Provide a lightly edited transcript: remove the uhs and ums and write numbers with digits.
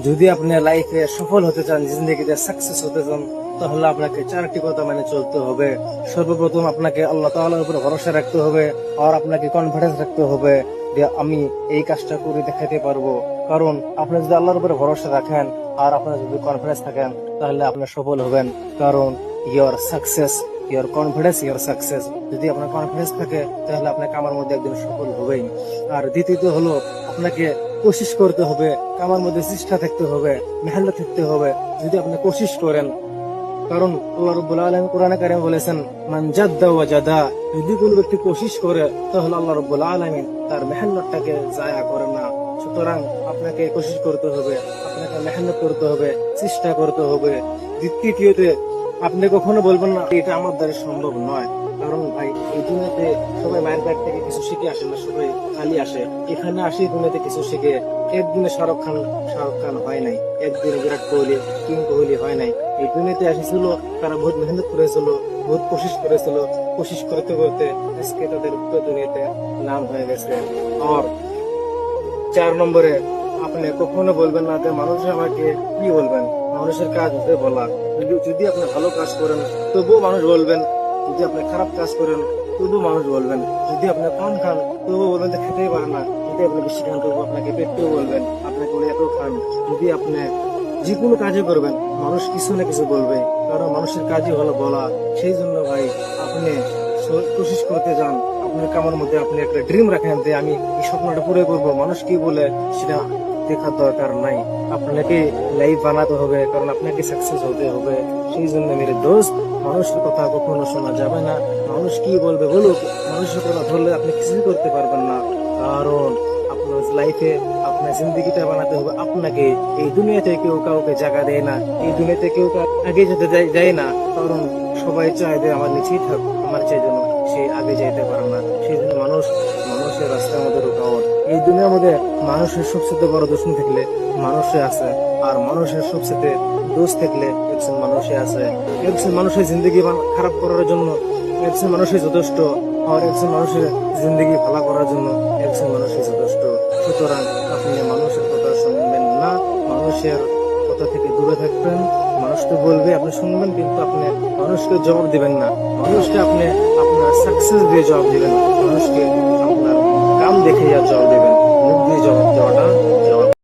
যদি আপনি লাইফে সফল হতে চান, জিন্দগিতে সাকসেস হতে চান, তাহলে আপনাকে চারটি কথা মেনে চলতে হবে। সর্বপ্রথম আপনাকে আল্লাহ তাআলার উপর ভরসা রাখতে হবে, আর আপনাকে কনফিডেন্স রাখতে হবে যে আমি এই কাজটা করে দেখাতে পারবো। কারণ আপনি যদি আল্লাহর উপরে ভরসা রাখেন আর আপনার যদি কনফিডেন্স থাকেন, তাহলে আপনি সফল হবেন। কারণ your success, your confidence, your success. যদি আপনার কনফিডেন্স থাকে, তাহলে আপনাকে আমার মধ্যে একদিন সফল হবেই। আর দ্বিতীয়ত হলো, আপনাকে কোশিশ করতে হবে, কামার মধ্যে চেষ্টা থাকতে হবে, মেহনত থাকতে হবে। যদি আপনি কোশিশ করেন, কারণ আল্লাহ রাব্বুল আলামিন কোরআনে কারিমে বলেছেন, মান জাদ্দা ওয়া জাদা, যদি কোনো ব্যক্তি কোশিশ করে, তাহলে আল্লাহ রাব্বুল আলামিন তার মেহনতটাকে জায়া করে না। সুতরাং আপনাকে কোশিশ করতে হবে, আপনাকে মেহনত করতে হবে, চেষ্টা করতে হবে। তৃতীয়তে, আপনি কখনো বলবেন না এটা আমার দ্বারা সম্ভব নয়। কারণ ভাই, এই দুনিয়াতে সবাই মায়ের পেট থেকে কিছু শিখে আসে না, সবাই খালি আসে। এখানে আসি দুনিয়াতে কিছু শিখে। একদিনে শাহরুখ খান হয় নাই, একদিনে বিরাট কোহলি, কিং কোহলি হয় নাই। এই দুনিয়াতে এসেছিল, তারা বহুত মেহনত করেছিল, বহুত কোশিশ করেছিল। কোশিশ করতে করতে আজকে তাদের দুনিয়াতে নাম হয়ে গেছে। আর 4 নম্বরে, আপনি কখনো বলবেন না যে মানুষ আমাকে কি বলবেন। মানুষের কাজ হতে বলা। যদি আপনি ভালো কাজ করেন, তবুও মানুষ বলবেন। যদি আপনি খারাপ কাজ করেন, তবুও মানুষ বলবেন। যদি আপনি কম খান, তবুও বলবেন যে খেতেই পারেন না। যদি আপনি বেশি খান, তবুও আপনাকে পেটকেও বলবেন, আপনাকে বলে এত খান। যদি আপনি যে কোনো কাজে করবেন, মানুষ কিছু না কিছু বলবে। কারণ মানুষের কাজই হলো বলা। সেই জন্য ভাই, আপনি কোশিশ করতে যান। আপনার কামার মধ্যে আপনি একটা ড্রিম রাখেন যে আমি এই স্বপ্নটা পুরো করবো। মানুষ কি বলে সেটা দেখার দরকার নাই। আপনাকে লাইফ বানাতে হবে, কারণ আপনাকে সাকসেস হতে হবে। সেই জন্য মেরে দোস্ত, মানুষের কথা কখনো শোনা যাবে না। মানুষ কি বলবে বলুক, মানুষের কথা ধরলে আপনি কিছুই করতে পারবেন না। কারণ আপনার লাইফে আপনার জিন্দগিটা বানাতে হবে আপনাকে। এই দুনিয়াতে কেউ কাউকে জায়গা দেয় না, এই দুনিয়াতে কেউ আগে যেতে যায় না। কারণ সবাই চায় যে আমার নিচেই থাক, আমার চাই যেন সে আগে যাইতে পারে না। সেই জন্য মানুষের রাস্তার মধ্যে রুকাওয়াট। এই দুনিয়ার মধ্যে মানুষের সবচেয়ে বড় দুশ্মন থাকলে মানুষে আছে, আর মানুষের সবচেয়ে দোষ থাকলে একজন মানুষে আছে। একজন মানুষের জিন্দগি খারাপ করার জন্য একজন মানুষই যথেষ্ট, আর একজন মানুষের জিন্দগি ভালো করার জন্য একজন মানুষই যথেষ্ট। সুতরাং আপনি মানুষের কথা শুনবেন না, মানুষের কথা থেকে দূরে থাকবেন। মানুষ তো বলবে, আপনি শুনবেন, কিন্তু আপনি মানুষকে জবাব দিবেন না। মানুষকে আপনি আপনার সাকসেস দিয়ে জবাব দিবেন, মানুষকে আপনার কাম দেখে জবাব দিবেন। মুখ দিয়ে জবাব দেওয়াটা